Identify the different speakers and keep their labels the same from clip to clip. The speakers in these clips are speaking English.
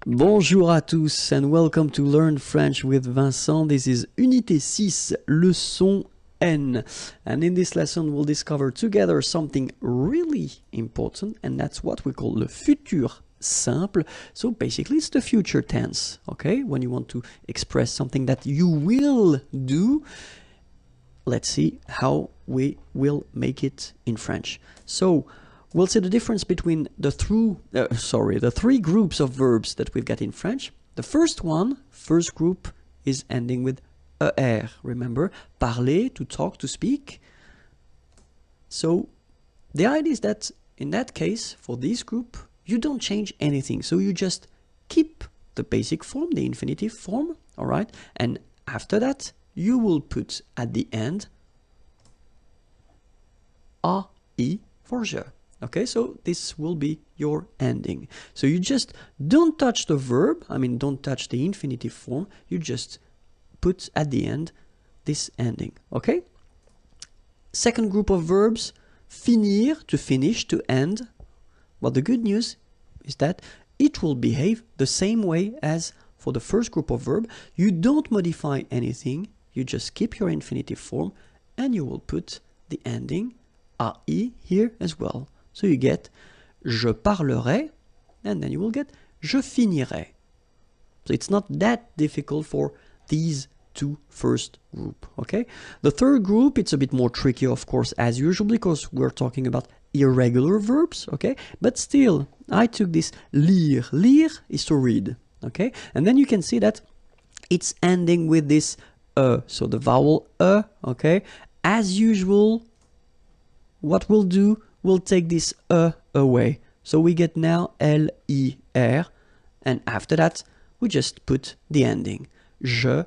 Speaker 1: Bonjour à tous and welcome to Learn French with Vincent. This is Unité 6, leçon N. And in this lesson we'll discover together something really important, and that's what we call le futur simple. So basically it's the future tense, okay? When you want to express something that you will do. Let's see how we will make it in French. So we'll see the difference between the three groups of verbs that we've got in French. The first group is ending with er. Remember, parler, to talk, to speak. So the idea is that in that case, for this group, you don't change anything. So you just keep the basic form, the infinitive form, all right? And after that, you will put at the end ai for je. Okay, so this will be your ending. So you just don't touch the verb, don't touch the infinitive form, you just put at the end this ending, okay? Second group of verbs, finir, to finish, to end. Well, the good news is that it will behave the same way as for the first group of verb. You don't modify anything, you just keep your infinitive form, and you will put the ending ai here as well. So you get je parlerai, and then you will get je finirai. So it's not that difficult for these two first group, okay? The third group, it's a bit more tricky, of course, as usual, because we're talking about irregular verbs, okay? But still, I took this lire. Lire is to read, okay? And then you can see that it's ending with this so the vowel okay? As usual, what we'll do, we'll take this away. So we get now L-I-R, and after that, we just put the ending. Je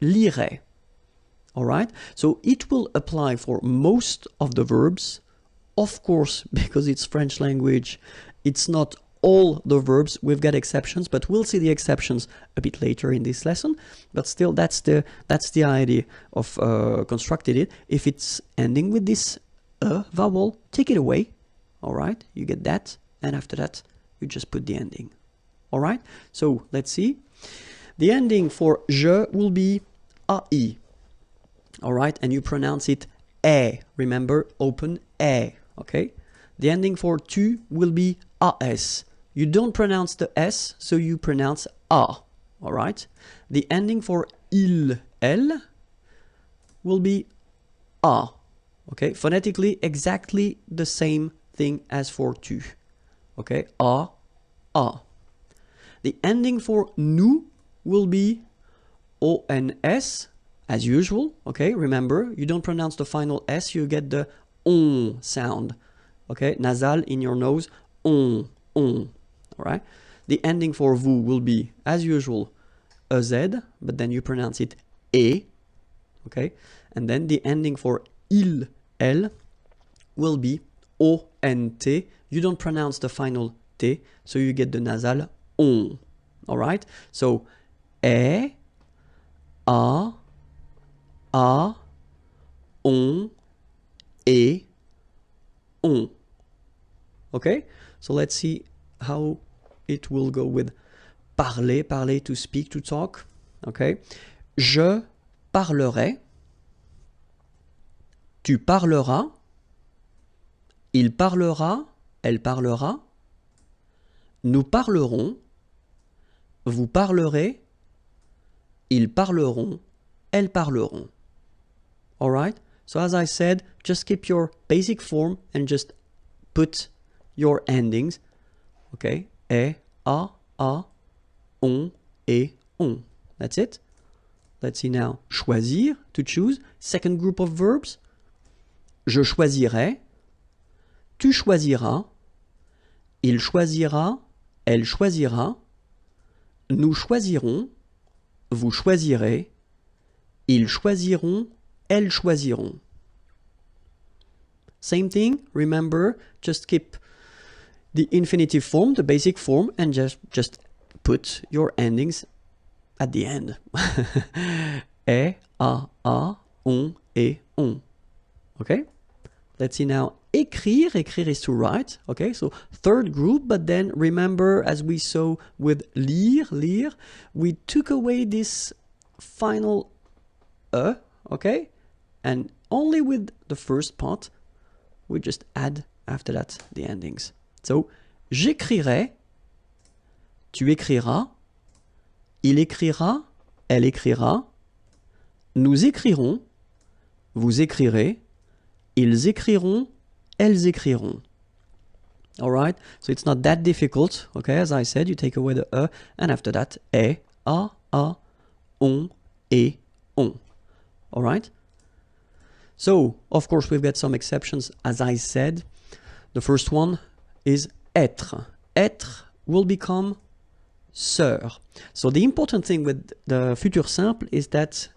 Speaker 1: lirai. All right? So it will apply for most of the verbs. Of course, because it's French language, it's not all the verbs. We've got exceptions, but we'll see the exceptions a bit later in this lesson. But still, that's the idea of constructing it. If it's ending with this vowel, take it away. All right, you get that, and after that you just put the ending. All right, so let's see. The ending for je will be ai. All right, and you pronounce it e. Remember, open e. Okay. The ending for tu will be as. You don't pronounce the s, so you pronounce a. All right. The ending for il, elle will be a. Okay, phonetically exactly the same thing as for tu. Okay, a. The ending for nous will be ons, as usual. Okay, remember, you don't pronounce the final s, you get the on sound. Okay, nasal in your nose, on. All right. The ending for vous will be, as usual, a z, but then you pronounce it e. Okay, and then the ending for il, elle will be ont. You don't pronounce the final t, so you get the nasal on. All right. So e, a, on, et, on. Okay. So let's see how it will go with parler, to speak, to talk. Okay. Je parlerai. Tu parleras, il parlera, elle parlera, nous parlerons, vous parlerez, ils parleront, elles parleront. All right? So as I said, just keep your basic form and just put your endings. Okay? E, a, on, et, on. That's it. Let's see now. Choisir, to choose. Second group of verbs. Je choisirai, tu choisiras, il choisira, elle choisira, nous choisirons, vous choisirez, ils choisiront, elles choisiront. Same thing, remember, just keep the infinitive form, the basic form, and just put your endings at the end. E, a, on, et, on. Okay? Let's see now écrire, écrire is to write, okay? So third group, but then remember, as we saw with lire, lire, we took away this final okay? And only with the first part, we just add after that the endings. So, j'écrirai, tu écriras, il écrira, elle écrira, nous écrirons, vous écrirez, ils écriront, elles écriront. Alright? So it's not that difficult, okay? As I said, you take away the and after that, est, a, on, et, on. Alright? So, of course, we've got some exceptions, as I said. The first one is être. Être will become sœur. So the important thing with the futur simple is that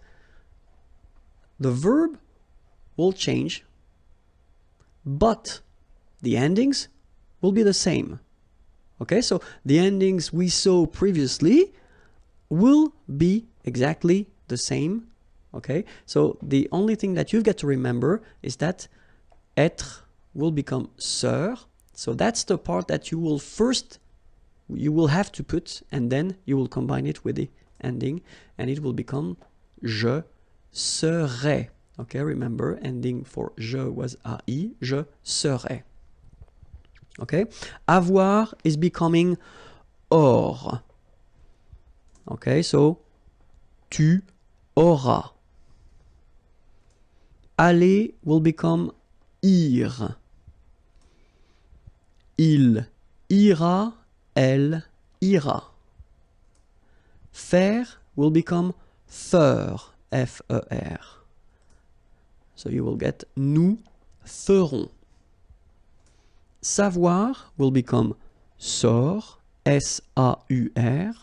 Speaker 1: the verb will change, but the endings will be the same. Okay, so the endings we saw previously will be exactly the same. Okay, so the only thing that you've got to remember is that être will become sœur. So that's the part that you will have to put, and then you will combine it with the ending, and it will become je serai. Okay, remember, ending for je was ai, je serai. Okay, avoir is becoming or. Okay, so tu auras. Aller will become ir. Il ira, elle ira. Faire will become faire, F-E-R. So you will get nous ferons. Savoir will become saur, S-A-U-R.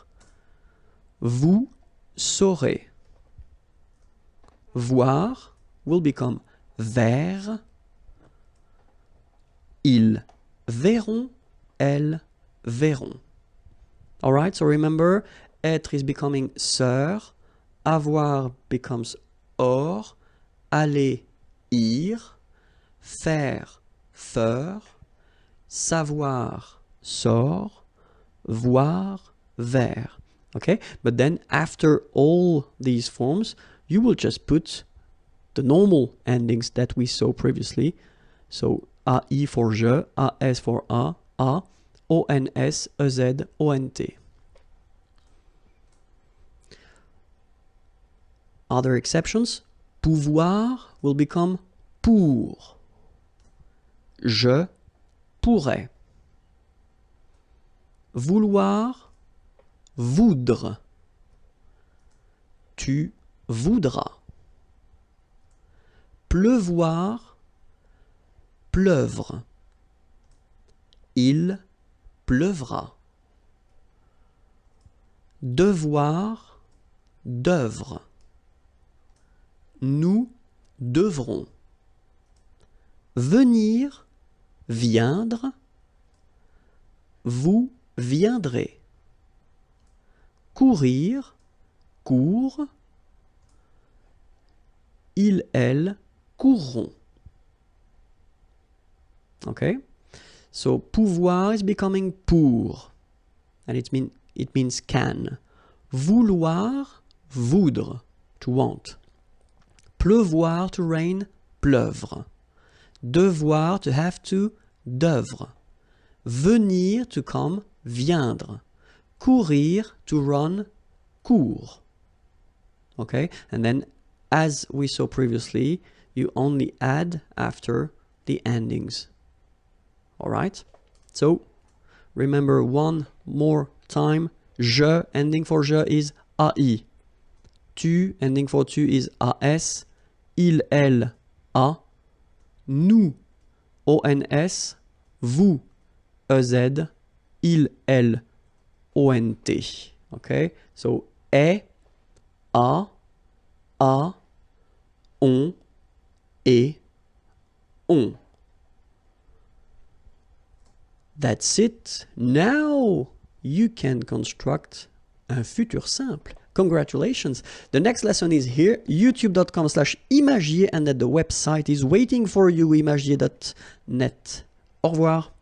Speaker 1: Vous saurez. Voir will become ver. Ils verront, elles verront. Alright, so remember, être is becoming sœur, avoir becomes or, aller, ir, faire, faire, savoir, sort, voir, ver. Okay, but then after all these forms, you will just put the normal endings that we saw previously. So AI for je, AS for a, ONS, EZ, ONT. Other exceptions, pouvoir will become pour. Je pourrais. Vouloir, voudre. Tu voudras. Pleuvoir, pleuvre. Il pleuvra. Devoir, d'œuvre. Nous devrons. Venir, viendre. Vous viendrez. Courir, court. Il, elle, courront. Okay? So pouvoir is becoming pour, and it means can. Vouloir, voudre, to want. Pleuvoir, to rain, pleuvre. Devoir, to have to, d'œuvre. Venir, to come, viendre. Courir, to run, court. Okay? And then, as we saw previously, you only add after the endings. Alright? So, remember one more time. Je, ending for je is AI. Tu, ending for tu is AS. Il, elle, A. Nous, ONS. Vous, EZ. Il, elle, ONT. Okay? So, est, a, on, et, on. That's it. Now you can construct un futur simple congratulations. The next lesson is here, youtube.com/imagier, and that the website is waiting for you, imagier.net. Au revoir.